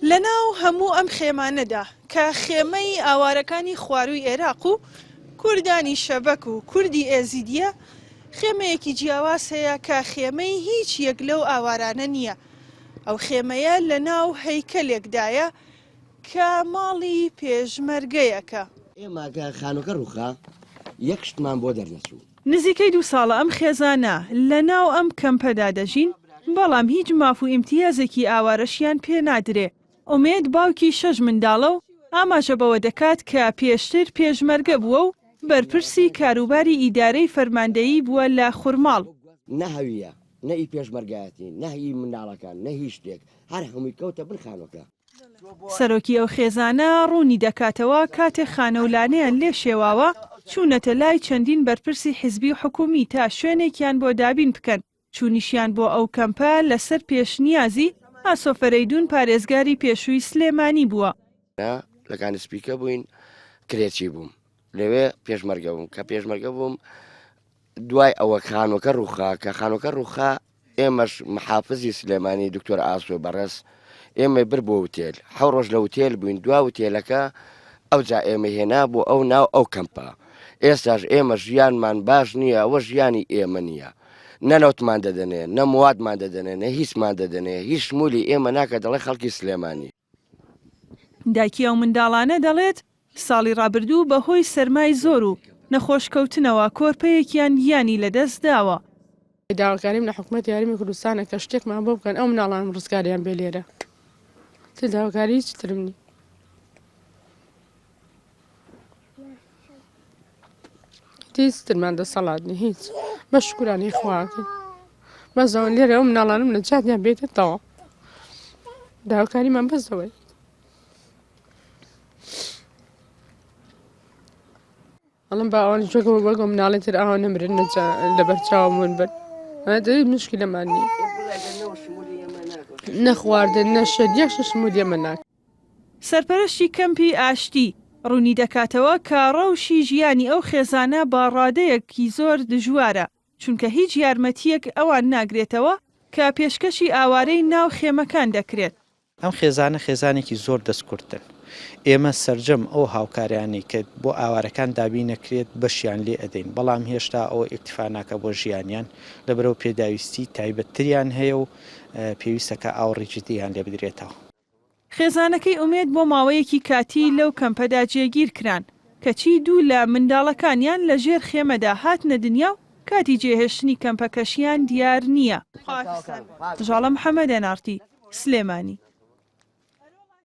لەناو هەموو ئەم خێمانەدا کە خێمەی ئاوارەکانی خواروی عێراق و کوردانی شەبەک و کوردی ئێزیدیە خێمەیەکی جیاواز هەیە کە خێمەی هیچ یەک لەو ئاوارانە نییە. ئەو خێمەیە لەناو هەیکەلێکدایە کە ماڵی پێشمەرگەیەکە. ئێمە خانووکە ڕووخا یەک شتمان بۆ دەرنەچوو. نزیکەی 2 ساڵە ئەم خێزانە لەناو ئەم کەمپەدا دەژین، بەڵام هیچ ماف و ئیمتیازێکی ئاوارەشیان پێ نادرێ. ئومێد باوکی 6 منداڵە و ئاماژە بەوە دەکات کە پێشتر پێشمەرگە بووە و بەرپرسی کاروباری ئیدارەی فەرماندەیی بووە لە خوورماڵ. نەهەویە نەئی پێشمەرگایەتی نەهی منداڵەکان نەهی شتێک هەر هەمووی کەوتە بن خانووکە. سەرۆکی ئەو خێزانە ڕوونی دەکاتەوە کاتێک خانەولانەیان لێ شێواوە چوونەتە لای چەندین بەرپرسی حیزبی و حکومی تا شوێنێکیان بۆ دابین بکەن. چوونیشیان بۆ ئەو کەمپە لەسەر پێشنیازی ئاسۆ فەرەیدون پارێزگاری پێشووی سلێمانی بووە. لە کانسپیکە بووین کرێکی بووم لەوێ پێشمەرگە بووم کە پێشمەرگە بووم دوای ئەوە خانووکە ڕووخا کە خانووکە ڕووخا ئێمەش محافزی سلێمانی دکتۆر ئاسۆ بەڕێز ئێمە بر بۆ وتێل 7 ڕۆژ لە وتێل بووین دوا وتێلەکە ئەوجا ئێمە هێنا بۆ ئەو ناو ئەو کەمپە. ئێستاش ئێمە ژیانمان باش نییە ئەوە ژیانی ئێمە نییە. نەلەوتمان دەدەنێ نە موادمان دەدەنێ نە هیچمان دەدەنێ هیچ شمولی ئێمە ناکە دەڵێ خەڵکی سلێمانی. دایکی ئەو منداڵانە دەڵێت ساڵی ڕابردوو بەهۆی سەرمای زۆر و نەخۆشکەوتنەوە کۆرپەیەکیان گیانی لەدەست داوە. داواکاریم لە حکوومەت یاریمی کوردستانە کە شتێکمان بۆ بکەن ئەو مناڵان ڕزگاریان بێ لێرە. داواکاری هیچ ترم نی. هیچ ترمان دەسەڵاتنی هیچ بە شکرانی خواکەین بەزەوە لێرە ئەو مناڵانم لە جاتیان بێتێتەوە. داواکاریمان بەزەوەی ئەڵم با ئەوانی جۆگەوە بەگۆ مناڵی تر ئاوا نەمرن لە بەرچاومون بن دەی مشکلەمان نییە نەخواردن نەشت یەکش شمول ئێمە ناکە. سەرپەرشتی کەمپی ئاشتی ڕوونی دەکاتەوە کە ڕەوشی ژیانی ئەو خێزانە بە ڕادەیەکی زۆر دژوارە چونکە هیچ یارمەتیەک ئەوان ناگرێتەوە کە پێشکەشی ئاوارەی ناو خێمەکان دەکرێت. ئەم خێزانە خێزانێکی زۆر دەستکورتن. ئێمە سەرجەم ئەو هاوکاریانی کە بۆ ئاوارەکان دابی نەکرێت بەشیان لێ ئەدەین بەڵام هێشتا ئەوە ئیکتیفا ناکە بۆ ژیانیان لەبەرەوە پێداویستی تایبەتتریان هەیە و پێویستەکە ئاوڕێجددییان لێ بدرێتەوە. خێزانەکەی ئومێد بۆ ماوەیەکی کاتی لەو کەمپەدا جێگیر کران کەچی 2 لە منداڵەکانیان لە ژێر خێمەدا هاتنە دنیا و کاتی جێهێشتنی کەمپەکەشیان دیار نییە. ژاڵە محەممەد نارتی سلێمانی.